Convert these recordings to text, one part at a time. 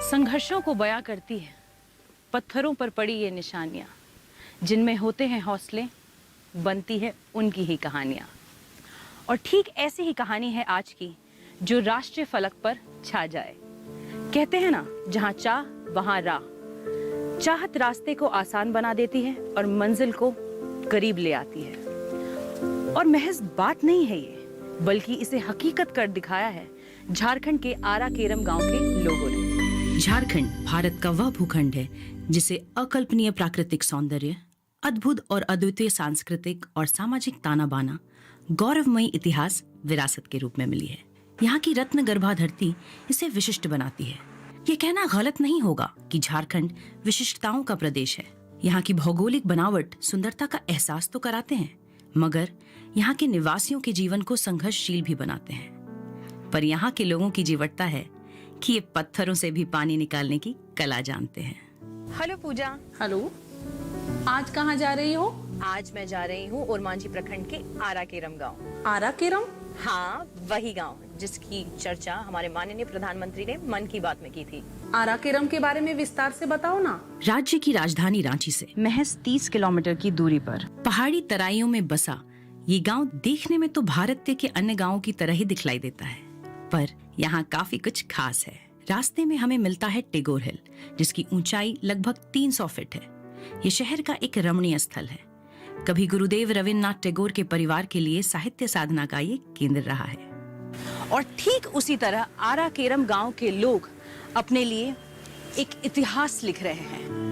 संघर्षों को बयां करती है पत्थरों पर पड़ी ये निशानियां, जिनमें होते हैं हौसले, बनती है उनकी ही कहानियां। और ठीक ऐसी ही कहानी है आज की, जो राष्ट्रीय फलक पर छा जाए। कहते हैं ना, जहां चाह वहां राह। चाहत रास्ते को आसान बना देती है और मंजिल को करीब ले आती है। और महज बात नहीं है ये, बल्कि इसे हकीकत कर दिखाया है झारखंड के आरा केरम गांव के लोगों ने। झारखंड भारत का वह भूखंड है जिसे अकल्पनीय प्राकृतिक सौंदर्य, अद्भुत और अद्वितीय सांस्कृतिक और सामाजिक ताना बाना, गौरवमयी इतिहास विरासत के रूप में मिली है। यहाँ की रत्न गर्भा धरती इसे विशिष्ट बनाती है। ये कहना गलत नहीं होगा कि झारखंड विशिष्टताओं का प्रदेश है। यहाँ की भौगोलिक बनावट सुंदरता का एहसास तो कराते हैं, मगर यहाँ के निवासियों के जीवन को संघर्षशील भी बनाते हैं। पर यहाँ के लोगों की जीवटता है कि ये पत्थरों से भी पानी निकालने की कला जानते हैं। हेलो पूजा। हेलो, आज कहाँ जा रही हो? आज मैं जा रही हूँ ओरमांझी प्रखंड के आरा केरम गाँव। आरा केरम? हाँ, वही गाँव जिसकी चर्चा हमारे माननीय प्रधानमंत्री ने मन की बात में की थी। आरा केरम के बारे में विस्तार से बताओ ना। राज्य की राजधानी रांची से महज 30 किलोमीटर की दूरी पर पहाड़ी तराइयों में बसा ये गांव देखने में तो भारत के अन्य गांवों की तरह ही दिखलाई देता है, पर यहाँ काफी कुछ खास है। रास्ते में हमें मिलता है टेगोर हिल, जिसकी ऊंचाई लगभग 300 फीट है। ये शहर का एक रमणीय स्थल है। कभी गुरुदेव रविन्द्रनाथ टैगोर के परिवार के लिए साहित्य साधना का ये केंद्र रहा है। और ठीक उसी तरह आरा केरम गांव के लोग अपने लिए एक इतिहास लिख रहे हैं।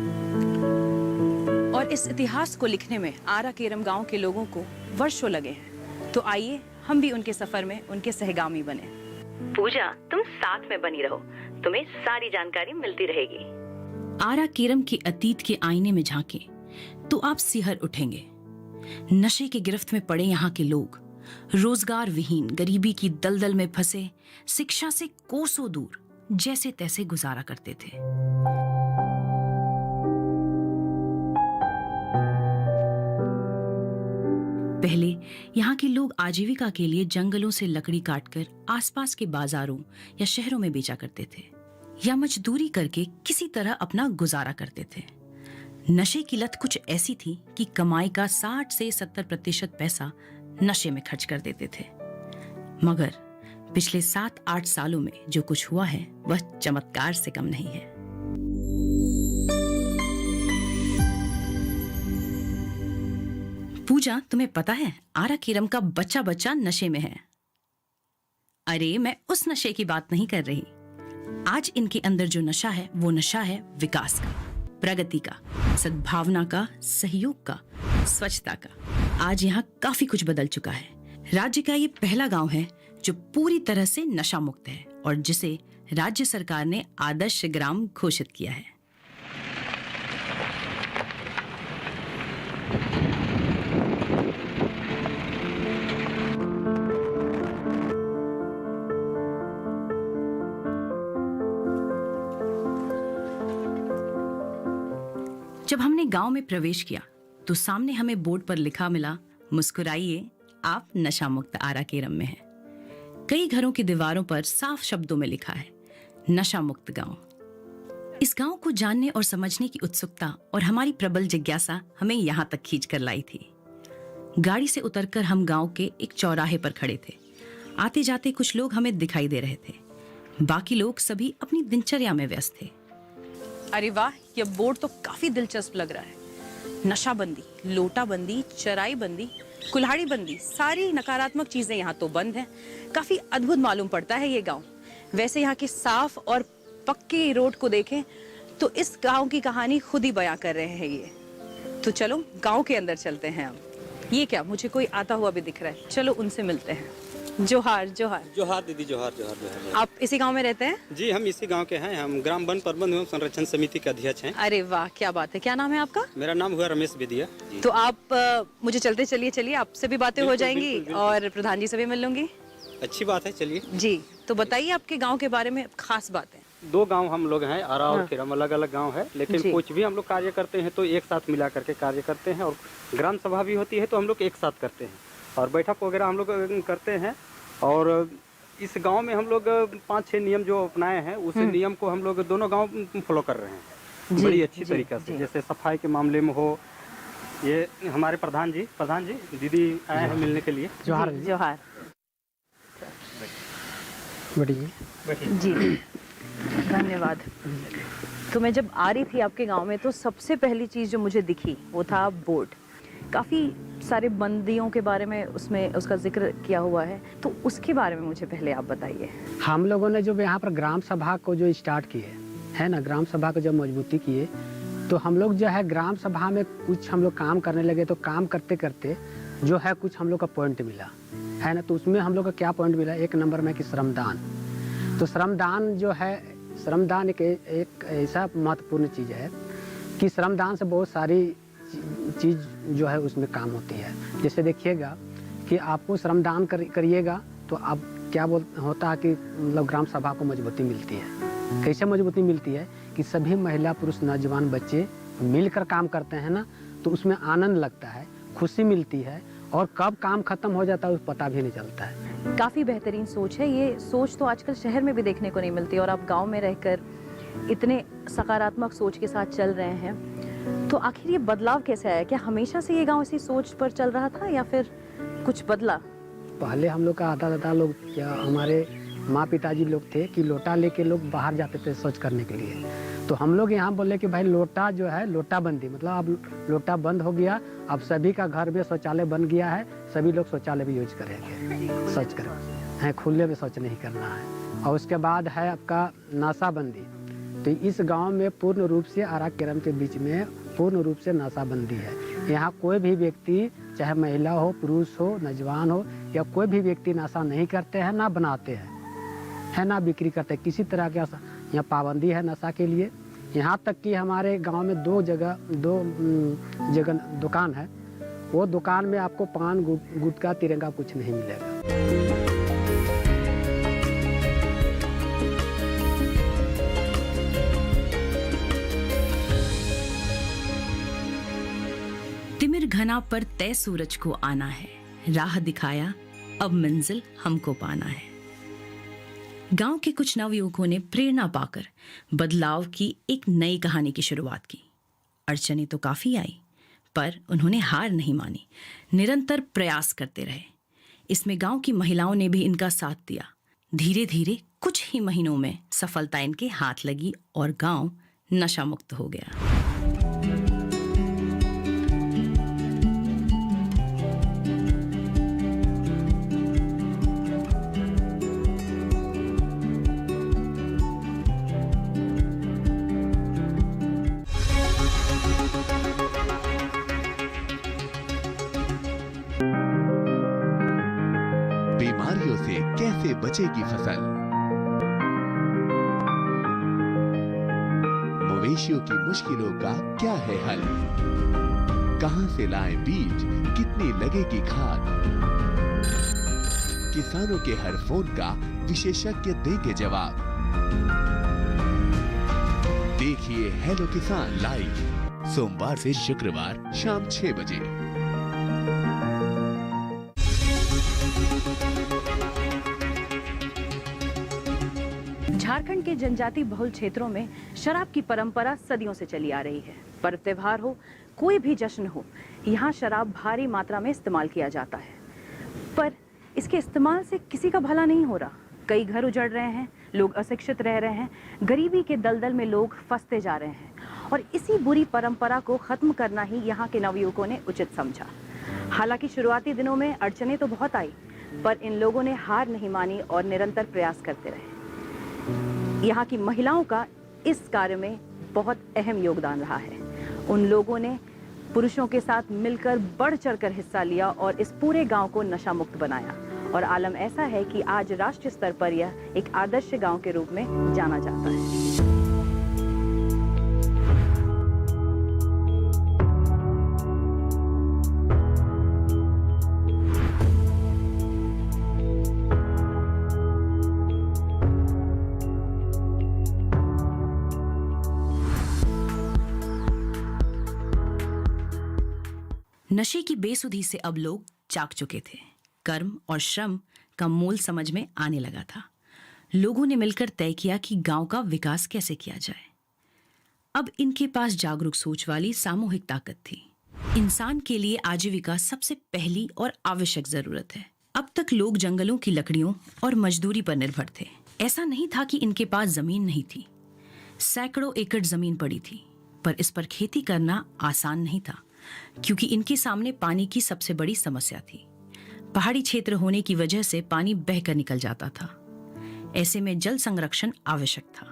और इस इतिहास को लिखने में आरा केरम गांव के लोगों को वर्षों लगे हैं। तो आइए हम भी उनके सफर में उनके सहगामी बने। पूजा, तुम साथ में बनी रहो, तुम्हें सारी जानकारी मिलती रहेगी। आरा केरम के अतीत के आईने में झांके तो आप सिहर उठेंगे। नशे की गिरफ्त में पड़े यहाँ के लोग, रोजगार विहीन, गरीबी की दलदल में फंसे, शिक्षा से कोसों दूर जैसे तैसे गुजारा करते थे। पहले यहाँ के लोग आजीविका के लिए जंगलों से लकड़ी काटकर आसपास के बाजारों या शहरों में बेचा करते थे, या मजदूरी करके किसी तरह अपना गुजारा करते थे। नशे की लत कुछ ऐसी थी कि कमाई का 60 से 70% पैसा नशे में खर्च कर देते थे। मगर पिछले 7-8 सालों में जो कुछ हुआ है वह चमत्कार से कम नहीं है। पूजा, तुम्हें पता है आरा केरम का बच्चा बच्चा नशे में है। अरे, मैं उस नशे की बात नहीं कर रही। आज इनके अंदर जो नशा है वो नशा है विकास का, प्रगति का, सद्भावना का, सहयोग का, स्वच्छता का। आज यहाँ काफी कुछ बदल चुका है। राज्य का ये पहला गांव है जो पूरी तरह से नशा मुक्त है और जिसे राज्य सरकार ने आदर्श ग्राम घोषित किया है। जब हमने गांव में प्रवेश किया तो सामने हमें बोर्ड पर लिखा मिला, मुस्कुराइए, आप नशा मुक्त आरा केरम में हैं। कई घरों की दीवारों पर साफ शब्दों में लिखा है, नशा मुक्त गांव। इस गांव को जानने और समझने की उत्सुकता और हमारी प्रबल जिज्ञासा हमें यहाँ तक खींच कर लाई थी। गाड़ी से उतरकर हम गांव के एक चौराहे पर खड़े थे। आते जाते कुछ लोग हमें दिखाई दे रहे थे, बाकी लोग सभी अपनी दिनचर्या में व्यस्त थे। अरे वाह, यह बोर्ड तो काफी दिलचस्प लग रहा है। नशाबंदी, लोटाबंदी, चराई बंदी, कुल्हाड़ी बंदी, सारी नकारात्मक चीजें यहाँ तो बंद हैं। काफी अद्भुत मालूम पड़ता है ये गांव। वैसे यहाँ की साफ और पक्की रोड को देखें तो इस गांव की कहानी खुद ही बयां कर रहे हैं ये। तो चलो गांव के अंदर चलते हैं। अब ये क्या, मुझे कोई आता हुआ भी दिख रहा है। चलो उनसे मिलते हैं। जोहार जोहार। जोहार दीदी, जोहार जोहार जोहार। आप इसी गांव में रहते हैं? जी हम इसी गांव के हैं। हम ग्राम वन प्रबंध एवं संरक्षण समिति के अध्यक्ष हैं। अरे वाह, क्या बात है। क्या नाम है आपका? मेरा नाम हुआ रमेश बेदिया जी। तो आप मुझे चलते चलिए आपसे भी बातें हो बिल्कुल, जाएंगी बिल्कुल, बिल्कुल। और प्रधान जी से भी मिल लूंगी। अच्छी बात है, चलिए। जी, तो बताइए आपके गांव के बारे में खास बातें। 2 गांव हम लोग हैं, आरा और हाँ। खिरम, अलग अलग गांव है, लेकिन जी। कुछ भी हम लोग कार्य करते हैं तो एक साथ मिला करके कार्य करते हैं। और ग्राम सभा भी होती है तो हम लोग एक साथ करते हैं, और बैठक वगैरह हम लोग करते हैं। और इस गांव में हम लोग 5-6 नियम जो अपनाए हैं, उस नियम को हम लोग दोनों गांव फॉलो कर रहे हैं जी, बड़ी अच्छी जी, तरीका से। जी। जैसे सफाई के मामले में हो, ये हमारे प्रधान जी दीदी आए हैं मिलने के लिए। जोहार जोहार। जी, धन्यवाद। तो मैं जब आ रही थी आपके गांव में तो सबसे पहली चीज़ जो मुझे दिखी वो था बोर्ड। काफ़ी सारे बंदियों के बारे में उसमें उसका जिक्र किया हुआ है, तो उसके बारे में मुझे पहले आप बताइए। हम लोगों ने जो यहाँ पर ग्राम सभा को जो स्टार्ट किए है ना, ग्राम सभा को जब मजबूती किए तो हम लोग जो है ग्राम सभा में कुछ हम लोग काम करने लगे। तो काम करते करते जो है कुछ हम लोग का पॉइंट मिला है ना। तो उसमें हम लोग का क्या पॉइंट मिला, एक नंबर में कि श्रमदान। तो श्रमदान जो है, श्रमदान एक ऐसा महत्वपूर्ण चीज़ है कि श्रमदान से बहुत सारी चीज़ जो है उसमें काम होती है। जैसे देखिएगा कि आपको श्रमदान करिएगा तो आप क्या होता है कि मतलब ग्राम सभा को मजबूती मिलती है। कैसे मजबूती मिलती है कि सभी महिला पुरुष नौजवान बच्चे मिलकर काम करते हैं ना, तो उसमें आनंद लगता है, खुशी मिलती है, और कब काम खत्म हो जाता है उस पता भी नहीं चलता है। काफ़ी बेहतरीन सोच है। ये सोच तो आजकल शहर में भी देखने को नहीं मिलती, और आप गांव में रहकर इतने सकारात्मक सोच के साथ चल रहे हैं, तो आखिर ये बदलाव कैसे आया? क्या हमेशा से ये गांव इसी सोच पर चल रहा था या फिर कुछ बदला? पहले हम लोग का आधा दादा लोग, क्या हमारे माँ पिताजी लोग थे कि लोटा लेके लोग बाहर जाते थे शौच करने के लिए। तो हम लोग यहाँ बोले कि भाई लोटा जो है, लोटा बंदी, मतलब अब लोटा बंद हो गया, अब सभी का घर में शौचालय बन गया है, सभी लोग शौचालय भी यूज करेंगे, शौच करें, खुले में शौच नहीं करना है। और उसके बाद है आपका नाशाबंदी। तो इस गांव में पूर्ण रूप से आरा केरम के बीच में पूर्ण रूप से नाशाबंदी है। यहाँ कोई भी व्यक्ति, चाहे महिला हो, पुरुष हो, नौजवान हो, या कोई भी व्यक्ति नशा नहीं करते हैं, ना बनाते हैं, है ना बिक्री करते हैं। किसी तरह का यहाँ पाबंदी है नशा के लिए। यहाँ तक कि हमारे गांव में दो जगह दुकान है, वो दुकान में आपको पान, गुटखा, तिरंगा कुछ नहीं मिलेगा। तिमिर घना पर तय सूरज को आना है, राह दिखाया अब मंजिल हमको पाना है। गांव के कुछ नवयुवकों ने प्रेरणा पाकर बदलाव की एक नई कहानी की शुरुआत की। अड़चनें तो काफी आई, पर उन्होंने हार नहीं मानी, निरंतर प्रयास करते रहे। इसमें गांव की महिलाओं ने भी इनका साथ दिया। धीरे धीरे कुछ ही महीनों में सफलता इनके हाथ लगी और गांव नशा मुक्त हो गया। बीमारियों से कैसे बचेगी फसल, मवेशियों की मुश्किलों का क्या है हल, कहां से लाएं बीज, कितनी लगेगी खाद, किसानों के हर फोन का विशेषज्ञ देंगे जवाब। देखिए हेलो किसान लाइव, सोमवार से शुक्रवार शाम 6 बजे। झारखंड के जनजाति बहुल क्षेत्रों में शराब की परंपरा सदियों से चली आ रही है। पर्व त्योहार हो, कोई भी जश्न हो, यहाँ शराब भारी मात्रा में इस्तेमाल किया जाता है। पर इसके इस्तेमाल से किसी का भला नहीं हो रहा। कई घर उजड़ रहे हैं, लोग अशिक्षित रह रहे हैं, गरीबी के दलदल में लोग फंसते जा रहे हैं, और इसी बुरी परंपरा को खत्म करना ही यहाँ के नवयुवकों ने उचित समझा। हालांकि शुरुआती दिनों में अड़चनें तो बहुत आई, पर इन लोगों ने हार नहीं मानी और निरंतर प्रयास करते रहे। यहाँ की महिलाओं का इस कार्य में बहुत अहम योगदान रहा है। उन लोगों ने पुरुषों के साथ मिलकर बढ़ चढ़कर हिस्सा लिया और इस पूरे गांव को नशा मुक्त बनाया और आलम ऐसा है कि आज राष्ट्रीय स्तर पर यह एक आदर्श गांव के रूप में जाना जाता है। नशे की बेसुधी से अब लोग जाग चुके थे। कर्म और श्रम का मोल समझ में आने लगा था। लोगों ने मिलकर तय किया कि गांव का विकास कैसे किया जाए। अब इनके पास जागरूक सोच वाली सामूहिक ताकत थी। इंसान के लिए आजीविका सबसे पहली और आवश्यक जरूरत है। अब तक लोग जंगलों की लकड़ियों और मजदूरी पर निर्भर थे। ऐसा नहीं था कि इनके पास जमीन नहीं थी। सैकड़ों एकड़ जमीन पड़ी थी, पर इस पर खेती करना आसान नहीं था, क्योंकि इनके सामने पानी की सबसे बड़ी समस्या थी। पहाड़ी क्षेत्र होने की वजह से पानी बहकर निकल जाता था। ऐसे में जल संरक्षण आवश्यक था।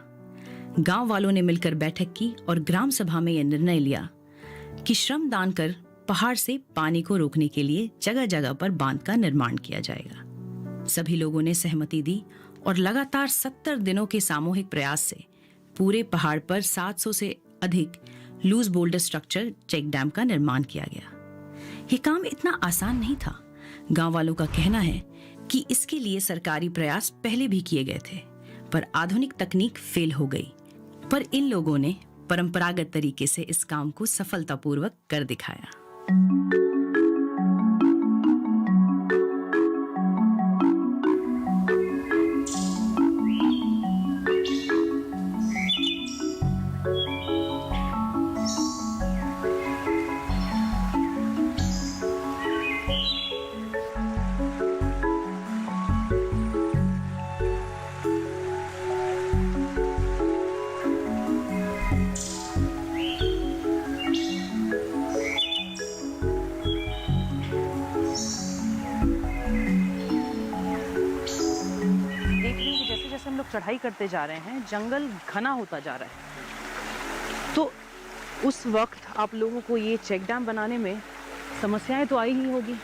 गांव वालों ने मिलकर बैठक की और ग्राम सभा में यह निर्णय लिया कि श्रम दान कर पहाड़ से पानी को रोकने के लिए जगह जगह पर बांध का निर्माण किया जाएगा। सभी लोगों ने सहमति दी और लगातार 70 दिनों के सामूहिक प्रयास से पूरे पहाड़ पर 700 से अधिक loose boulder structure check dam का निर्माण किया गया। ये काम इतना आसान नहीं था। गांव वालों का कहना है कि इसके लिए सरकारी प्रयास पहले भी किए गए थे, पर आधुनिक तकनीक फेल हो गई। पर इन लोगों ने परंपरागत तरीके से इस काम को सफलतापूर्वक कर दिखाया। चढ़ाई करते जा रहे हैं, जंगल घना होता जा रहा है, तो उस वक्त आप लोगों को ये चेक डैम बनाने में समस्याएं तो आई ही होगी।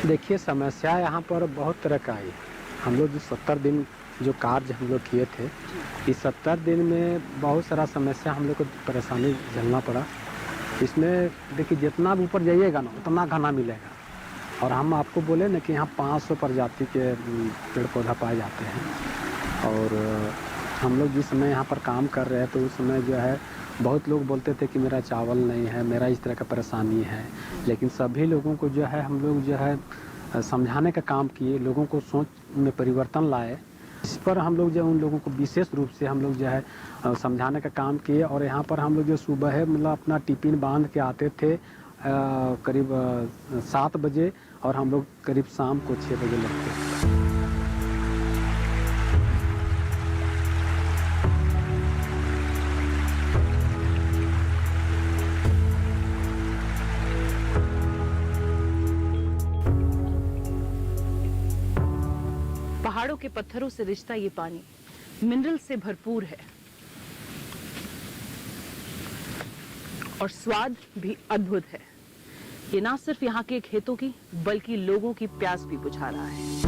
देखिए, समस्या यहाँ पर बहुत तरह का आई। हम लोग जो 70 दिन जो कार्य हम लोग किए थे, इस 70 दिन में बहुत सारा समस्या हम लोग को परेशानी झेलना पड़ा। इसमें देखिए, जितना ऊपर जाइएगा ना उतना घना मिलेगा। और हम आपको बोले ना कि यहाँ 500 प्रजाति के पेड़ पौधा पाए जाते हैं। और हम लोग जिस समय यहाँ पर काम कर रहे हैं तो उस समय जो है बहुत लोग बोलते थे कि मेरा चावल नहीं है, मेरा इस तरह का परेशानी है। लेकिन सभी लोगों को जो है हम लोग जो है समझाने का काम किए, लोगों को सोच में परिवर्तन लाए। इस पर हम लोग जो उन लोगों को विशेष रूप से हम लोग जो है समझाने का काम किए। और यहाँ पर हम लोग जो सुबह है मतलब अपना टिफिन बांध के आते थे करीब 7 बजे और हम लोग करीब शाम को 6 बजे लगते थे। पहाड़ों के पत्थरों से रिश्ता ये पानी मिनरल से भरपूर है और स्वाद भी अद्भुत है। ये ना सिर्फ यहाँ के खेतों की बल्कि लोगों की प्यास भी बुझा रहा है।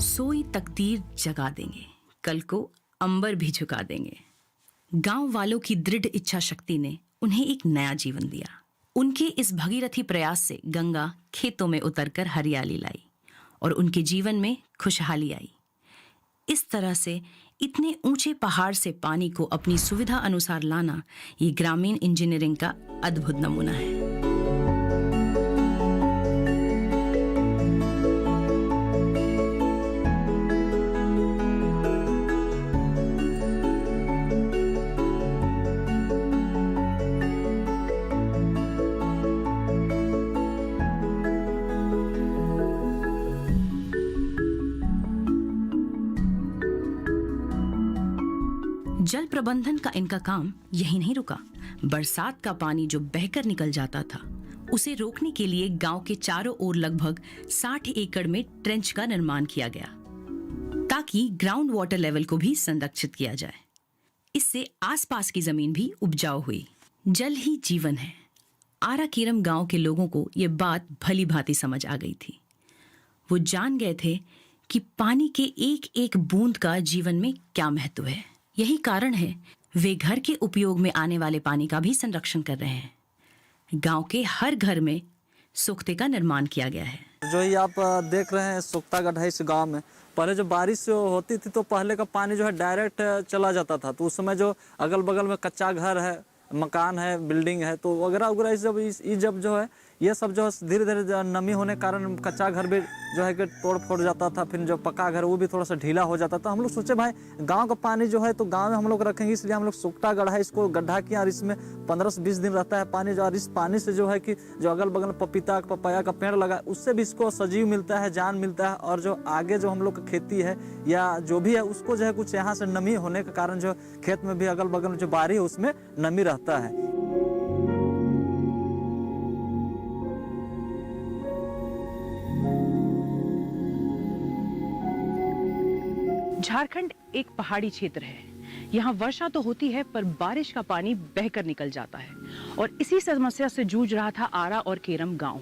सोई तकदीर जगा देंगे, कल को अंबर भी झुका देंगे। गांव वालों की दृढ़ इच्छा शक्ति ने उन्हें एक नया जीवन दिया। उनके इस भगीरथी प्रयास से गंगा खेतों में उतरकर हरियाली लाई और उनके जीवन में खुशहाली आई। इस तरह से इतने ऊंचे पहाड़ से पानी को अपनी सुविधा अनुसार लाना ये ग्रामीण इंजीनियरिंग का अद्भुत नमूना है। जल प्रबंधन का इनका काम यही नहीं रुका। बरसात का पानी जो बहकर निकल जाता था उसे रोकने के लिए गांव के चारों ओर लगभग 60 एकड़ में ट्रेंच का निर्माण किया गया ताकि ग्राउंड वाटर लेवल को भी संरक्षित किया जाए। इससे आसपास की जमीन भी उपजाऊ हुई। जल ही जीवन है। आरा केरम गांव के लोगों को ये बात भली भांति समझ आ गई थी। वो जान गए थे कि पानी के एक एक बूंद का जीवन में क्या महत्व है। यही कारण है वे घर के उपयोग में आने वाले पानी का भी संरक्षण कर रहे हैं। गांव के हर घर में सोख्ते का निर्माण किया गया है। जो ही आप देख रहे हैं सोख्ता गड्ढा इस गांव में, पहले जो बारिश होती थी तो पहले का पानी जो है डायरेक्ट चला जाता था। तो उस समय जो अगल बगल में कच्चा घर है, मकान है, बिल्डिंग है, तो वगैरह वगैरह जब जो है ये सब जो है धीरे धीरे नमी होने के कारण कच्चा घर भी जो है कि तोड़ फोड़ जाता था। फिर जो पक्का घर वो भी थोड़ा सा ढीला हो जाता था। हम लोग सोचे भाई गांव का पानी जो है तो गांव में हम लोग रखेंगे, इसलिए हम लोग सोख्ता गड्ढा इसको गड्ढा किया और इसमें 15 से 20 दिन रहता है पानी। जो और इस पानी से जो है कि जो अगल बगल पपीता पपाया का पेड़ लगा उससे भी इसको सजीव मिलता है, जान मिलता है। और जो आगे जो हम लोग की खेती है या जो भी है उसको जो है कुछ यहाँ से नमी होने के कारण जो खेत में भी अगल बगल में जो बारी है उसमें नमी रहता है। झारखंड एक पहाड़ी क्षेत्र है। यहाँ वर्षा तो होती है पर बारिश का पानी बहकर निकल जाता है और इसी समस्या से जूझ रहा था आरा और केरम गांव।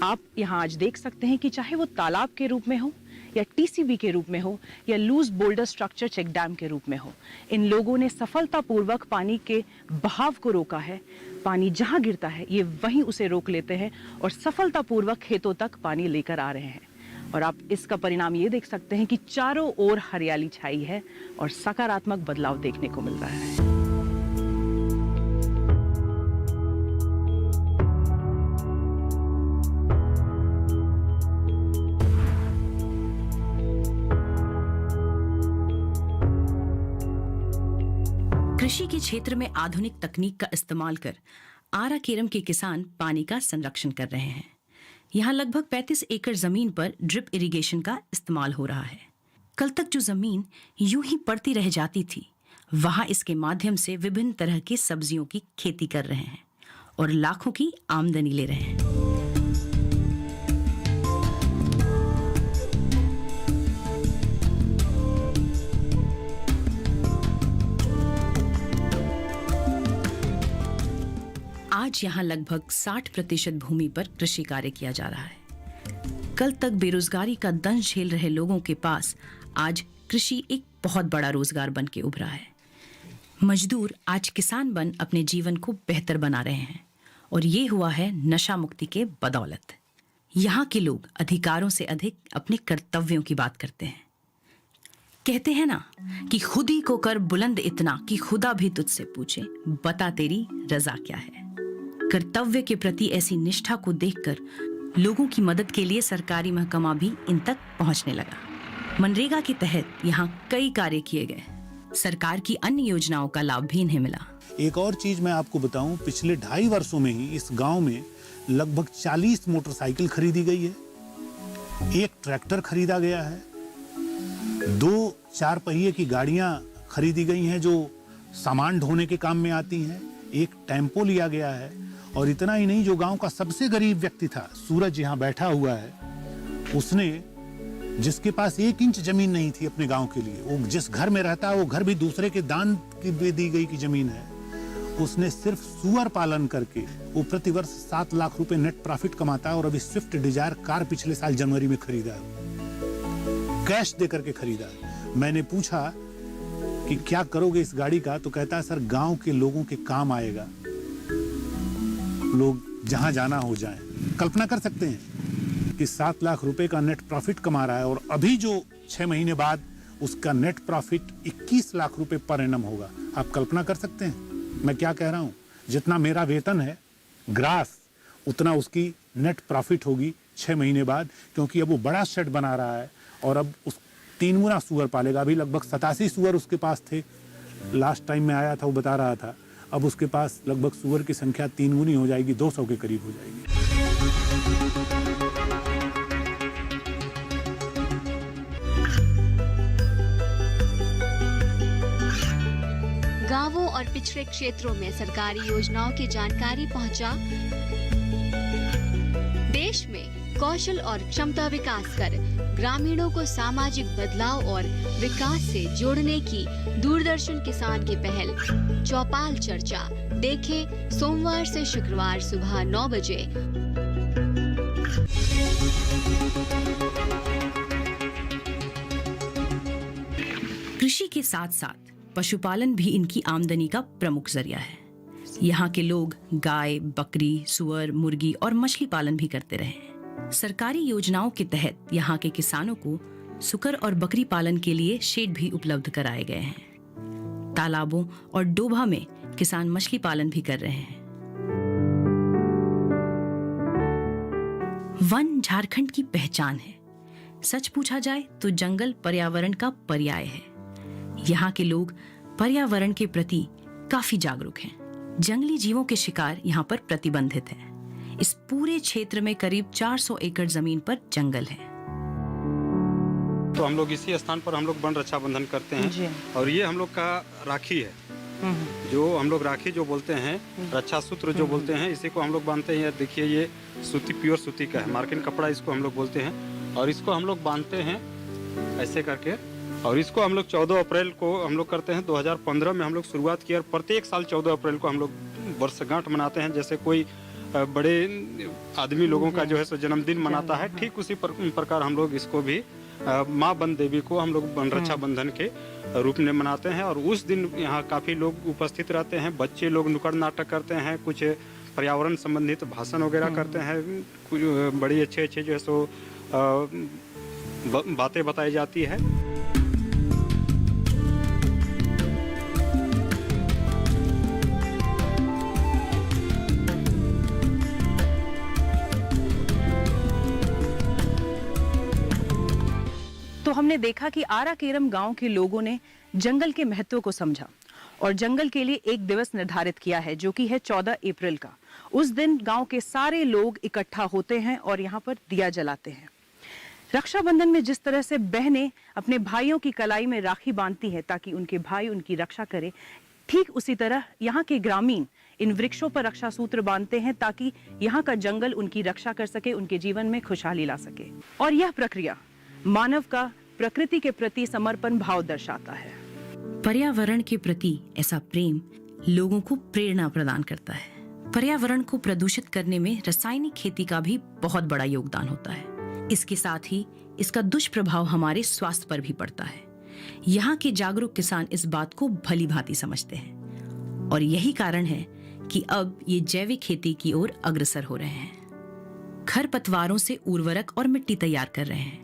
आप यहाँ आज देख सकते हैं कि चाहे वो तालाब के रूप में हो या टीसीबी के रूप में हो या loose boulder structure check dam के रूप में हो, इन लोगों ने सफलतापूर्वक पानी के बहाव को रोका है। पानी जहां गिरता है ये वहीं उसे रोक लेते हैं और सफलतापूर्वक खेतों तक पानी लेकर आ रहे हैं। और आप इसका परिणाम ये देख सकते हैं कि चारों ओर हरियाली छाई है और सकारात्मक बदलाव देखने को मिल रहा है। कृषि के क्षेत्र में आधुनिक तकनीक का इस्तेमाल कर आरा केरम के किसान पानी का संरक्षण कर रहे हैं। यहाँ लगभग 35 एकड़ जमीन पर ड्रिप इरिगेशन का इस्तेमाल हो रहा है। कल तक जो जमीन यूं ही पड़ती रह जाती थी, वहां इसके माध्यम से विभिन्न तरह की सब्जियों की खेती कर रहे हैं और लाखों की आमदनी ले रहे हैं। आज यहाँ लगभग 60% भूमि पर कृषि कार्य किया जा रहा है। कल तक बेरोजगारी का दंश झेल रहे लोगों के पास आज कृषि एक बहुत बड़ा रोजगार बन के उभरा है। मजदूर आज किसान बन अपने जीवन को बेहतर बना रहे हैं और ये हुआ है नशा मुक्ति के बदौलत। यहाँ के लोग अधिकारों से अधिक अपने कर्तव्यों की बात करते हैं। कहते हैं ना कि खुद ही को कर बुलंद इतना कि खुदा भी तुझसे पूछे, बता तेरी रजा क्या है। कर्तव्य के प्रति ऐसी निष्ठा को देखकर लोगों की मदद के लिए सरकारी महकमा भी इन तक पहुंचने लगा। मनरेगा के तहत यहाँ कई कार्य किए गए। सरकार की अन्य योजनाओं का लाभ भी इन्हें मिला। एक और चीज मैं आपको बताऊं, पिछले 2.5 वर्षों में ही इस गांव में लगभग 40 मोटरसाइकिल खरीदी गई है, 1 ट्रैक्टर खरीदा गया है, 2 4 पहिए की गाड़ियां खरीदी गई हैं जो सामान ढोने के काम में आती हैं, 1 टेम्पो लिया गया है। और इतना ही नहीं, जो गांव का सबसे गरीब व्यक्ति था, सूरज यहाँ बैठा हुआ है, उसने, जिसके पास 1 इंच जमीन नहीं थी अपने गांव के लिए, वो जिस घर में रहता है वो घर भी दूसरे के दान की दी गई की जमीन है, उसने सिर्फ सुअर पालन करके वो प्रतिवर्ष 7 लाख रुपए नेट प्रॉफिट कमाता है। और अभी स्विफ्ट डिजायर कार पिछले साल जनवरी में खरीदा है, कैश दे करके खरीदा है। मैंने पूछा कि क्या करोगे इस गाड़ी का, तो कहता है सर गांव के लोगों के काम आएगा, लोग जहां जाना हो जाएं। कल्पना कर सकते हैं कि 7 लाख रुपए का नेट प्रॉफिट कमा रहा है और अभी जो 6 महीने बाद उसका नेट प्रॉफिट 21 लाख रुपए पर एनम होगा। आप कल्पना कर सकते हैं मैं क्या कह रहा हूं? जितना मेरा वेतन है ग्रास, उतना उसकी नेट प्रॉफिट होगी 6 महीने बाद, क्योंकि अब वो बड़ा शेड बना रहा है और अब उस 3 गुना सुअर पालेगा। अभी लगभग 87 सुअर उसके पास थे, लास्ट टाइम में आया था वो बता रहा था। अब उसके पास लगभग सुअर की संख्या 3 गुनी हो जाएगी, 200 के करीब हो जाएगी। गांवों और पिछड़े क्षेत्रों में सरकारी योजनाओं की जानकारी पहुंचा। देश में कौशल और क्षमता विकास कर ग्रामीणों को सामाजिक बदलाव और विकास से जोड़ने की दूरदर्शन किसान की पहल चौपाल चर्चा देखें सोमवार से शुक्रवार सुबह 9 बजे। कृषि के साथ साथ पशुपालन भी इनकी आमदनी का प्रमुख जरिया है। यहाँ के लोग गाय, बकरी, सुअर, मुर्गी और मछली पालन भी करते रहे हैं। सरकारी योजनाओं के तहत यहाँ के किसानों को सुकर और बकरी पालन के लिए शेड भी उपलब्ध कराए गए हैं। तालाबों और डोभा में किसान मछली पालन भी कर रहे हैं। वन झारखंड की पहचान है। सच पूछा जाए तो जंगल पर्यावरण का पर्याय है। यहाँ के लोग पर्यावरण के प्रति काफी जागरूक हैं। जंगली जीवों के शिकार यहाँ पर प्रतिबंधित है। इस पूरे क्षेत्र में करीब 400 एकड़ जमीन पर जंगल है। तो हम लोग इसी स्थान पर हम लोग वन रक्षाबंधन करते हैं और ये हम लोग का राखी है, जो हम लोग राखी जो बोलते हैं, रक्षा सूत्र जो बोलते हैं, इसी को हम लोग बांधते हैं। देखिए ये सूती, प्योर सूती का है, मार्किन कपड़ा इसको हम लोग बोलते हैं और इसको हम लोग बांधते हैं ऐसे करके। और इसको हम लोग 14 अप्रैल को हम लोग करते हैं। 2015 में हम लोग शुरुआत की और प्रत्येक साल 14 अप्रैल को हम लोग वर्षगांठ मनाते हैं। जैसे कोई बड़े आदमी लोगों का जो है सो जन्मदिन मनाता है, ठीक उसी प्रकार हम लोग इसको भी माँ वन देवी को हम लोग वन रक्षाबंधन के रूप में मनाते हैं। और उस दिन यहाँ काफ़ी लोग उपस्थित रहते हैं। बच्चे लोग नुक्कड़ नाटक करते हैं, कुछ पर्यावरण संबंधित भाषण वगैरह करते हैं, कुछ बड़ी अच्छे जो है सो बातें बताई जाती है। तो हमने देखा कि आरा केरम गांव के लोगों ने जंगल के महत्व को समझा और जंगल के लिए एक दिवस निर्धारित किया है, जो कि है 14 अप्रैल का। उस दिन गांव के सारे लोग इकट्ठा होते हैं और यहाँ पर दिया जलाते हैं। रक्षाबंधन में जिस तरह से बहनें अपने भाइयों की कलाई में राखी बांधती हैं ताकि उनके भाई उनकी रक्षा करे, ठीक उसी तरह यहाँ के ग्रामीण इन वृक्षों पर रक्षा सूत्र बांधते हैं ताकि यहाँ का जंगल उनकी रक्षा कर सके, उनके जीवन में खुशहाली ला सके। और यह प्रक्रिया मानव का प्रकृति के प्रति समर्पण भाव दर्शाता है। पर्यावरण के प्रति ऐसा प्रेम लोगों को प्रेरणा प्रदान करता है। पर्यावरण को प्रदूषित करने में रासायनिक खेती का भी बहुत बड़ा योगदान होता है। इसके साथ ही इसका दुष्प्रभाव हमारे स्वास्थ्य पर भी पड़ता है। यहाँ के जागरूक किसान इस बात को भली भांति समझते हैं और यही कारण है कि अब ये जैविक खेती की ओर अग्रसर हो रहे हैं। खरपतवारों से उर्वरक और मिट्टी तैयार कर रहे हैं।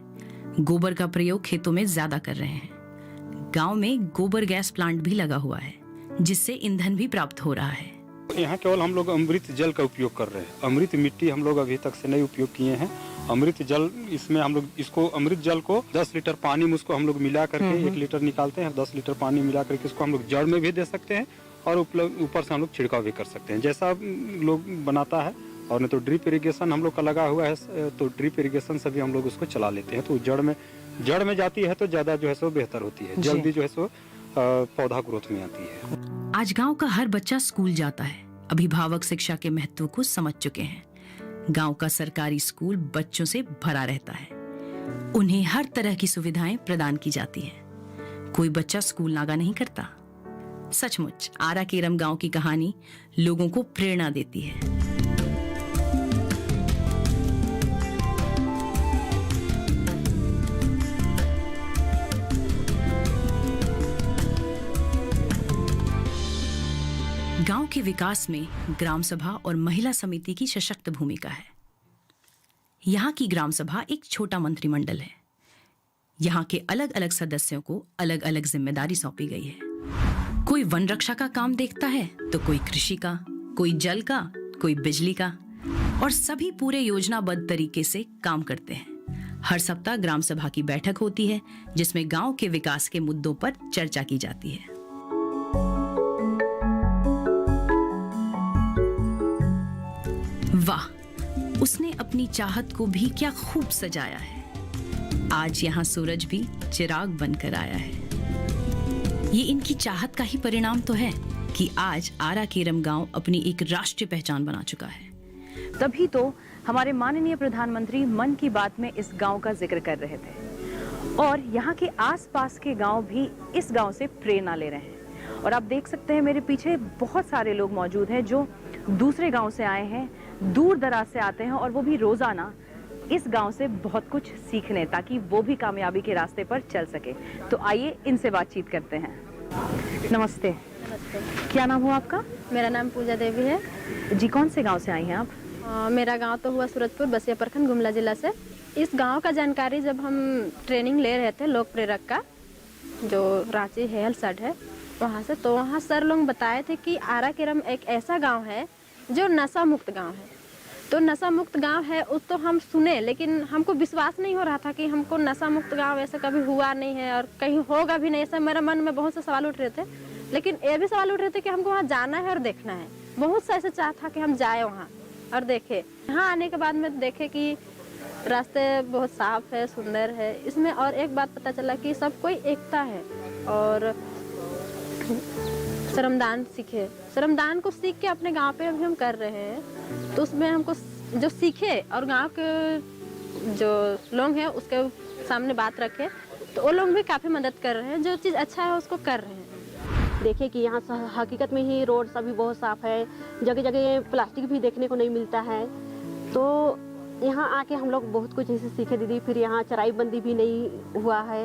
गोबर का प्रयोग खेतों में ज्यादा कर रहे हैं। गांव में गोबर गैस प्लांट भी लगा हुआ है, जिससे ईंधन भी प्राप्त हो रहा है। यहाँ केवल हम लोग अमृत जल का उपयोग कर रहे हैं। अमृत मिट्टी हम लोग अभी तक से नहीं उपयोग किए हैं। अमृत जल, इसमें हम लोग इसको अमृत जल को 10 लीटर पानी में उसको हम लोग मिला करके 1 लीटर निकालते हैं। 10 लीटर पानी मिला करके इसको हम लोग जड़ में भी दे सकते हैं और ऊपर से हम लोग छिड़काव भी कर सकते हैं, जैसा लोग बनाता है। और नहीं तो ड्रिप इरिगेशन हम लोग का लगा हुआ है, तो ड्रिप इरिगेशन से भी हम लोग उसको चला लेते हैं। तो जड़ में जाती है तो ज्यादा जो है सो बेहतर होती है, जल्दी जो है सो पौधा ग्रोथ में आती है। आज गांव का हर बच्चा स्कूल जाता है। अभिभावक शिक्षा के महत्व को समझ चुके हैं। गांव का सरकारी स्कूल बच्चों से भरा रहता है। उन्हें हर तरह की सुविधाएं प्रदान की जाती हैं। कोई बच्चा स्कूल नागा नहीं करता। सचमुच आरा केरम गांव की कहानी लोगों को प्रेरणा देती है। गांव के विकास में ग्राम सभा और महिला समिति की सशक्त भूमिका है। यहाँ की ग्राम सभा एक छोटा मंत्रिमंडल है। यहाँ के अलग अलग सदस्यों को अलग अलग जिम्मेदारी सौंपी गई है। कोई वन रक्षा का काम देखता है तो कोई कृषि का, कोई जल का, कोई बिजली का, और सभी पूरे योजनाबद्ध तरीके से काम करते हैं। हर सप्ताह ग्राम सभा की बैठक होती है जिसमें गांव के विकास के मुद्दों पर चर्चा की जाती है। वाह, उसने अपनी चाहत को भी क्या खूब सजाया है। आज यहाँ सूरज भी चिराग बनकर आया है। ये इनकी चाहत का ही परिणाम तो है कि आज आरा केरम गांव अपनी एक राष्ट्रीय पहचान बना चुका है। तभी तो हमारे माननीय प्रधानमंत्री मन की बात में इस गांव का जिक्र कर रहे थे। और यहाँ के आसपास के गांव भी इस गांव से प्रेरणा ले रहे हैं। और आप देख सकते हैं मेरे पीछे बहुत सारे लोग मौजूद हैं जो दूसरे गांव से आए हैं, दूर दराज से आते हैं और वो भी रोजाना इस गांव से बहुत कुछ सीखने, ताकि वो भी कामयाबी के रास्ते पर चल सके। तो आइए इनसे बातचीत करते हैं। नमस्ते। क्या नाम हुआ आपका? मेरा नाम पूजा देवी है जी। कौन से गांव से आई हैं आप? मेरा गांव तो हुआ सूरजपुर, बसिया प्रखंड, गुमला जिला से। इस गांव का जानकारी जब हम ट्रेनिंग ले रहे थे लोक प्रेरक का, जो रांची हेल्थ सेट है वहाँ से, तो वहाँ सर लोग बताए थे कि आरा केरम एक ऐसा गांव है जो नशा मुक्त गांव है। तो नशा मुक्त गांव है उस तो हम सुने, लेकिन हमको विश्वास नहीं हो रहा था कि हमको नशा मुक्त गांव ऐसा कभी हुआ नहीं है और कहीं होगा भी नहीं। ऐसा मेरे मन में बहुत से सवाल उठ रहे थे, लेकिन ये भी सवाल उठ रहे थे कि हमको वहाँ जाना है और देखना है। बहुत सा ऐसा चाह था कि हम जाए वहाँ और देखें। यहाँ आने के बाद में देखे कि रास्ते बहुत साफ है, सुंदर है। इसमें और एक बात पता चला कि सब कोई एकता है और श्रमदान सीखे। श्रमदान को सीख के अपने गांव पे अभी हम कर रहे हैं, तो उसमें हमको जो सीखे और गांव के जो लोग हैं उसके सामने बात रखे, तो वो लोग भी काफ़ी मदद कर रहे हैं। जो चीज़ अच्छा है उसको कर रहे हैं। देखे कि यहाँ हकीकत में ही रोड सभी बहुत साफ है, जगह जगह प्लास्टिक भी देखने को नहीं मिलता है। तो यहाँ आके हम लोग बहुत कुछ ऐसे सीखे दीदी। फिर यहाँ चराईबंदी भी नहीं हुआ है।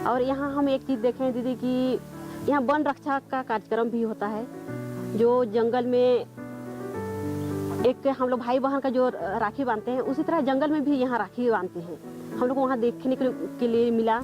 और यहाँ हम एक चीज़ देखें दीदी कि यहाँ वन रक्षा का कार्यक्रम भी होता है, जो जंगल में एक हम लोग भाई बहन का जो राखी बांधते हैं, उसी तरह जंगल में भी यहाँ राखी बांधते हैं। हम लोग को वहाँ देखने के लिए मिला।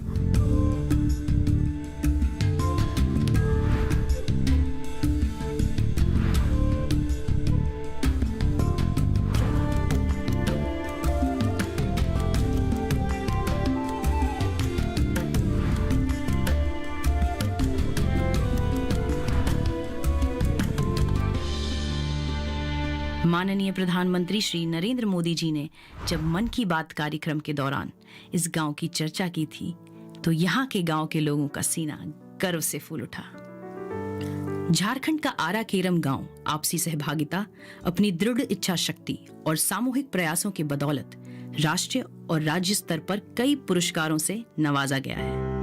माननीय प्रधानमंत्री श्री नरेंद्र मोदी जी ने जब मन की बात कार्यक्रम के दौरान इस गांव की चर्चा की थी, तो यहाँ के गांव के लोगों का सीना गर्व से फूल उठा। झारखंड का आरा केरम गांव आपसी सहभागिता, अपनी दृढ़ इच्छा शक्ति और सामूहिक प्रयासों के बदौलत राष्ट्रीय और राज्य स्तर पर कई पुरस्कारों से नवाजा गया है।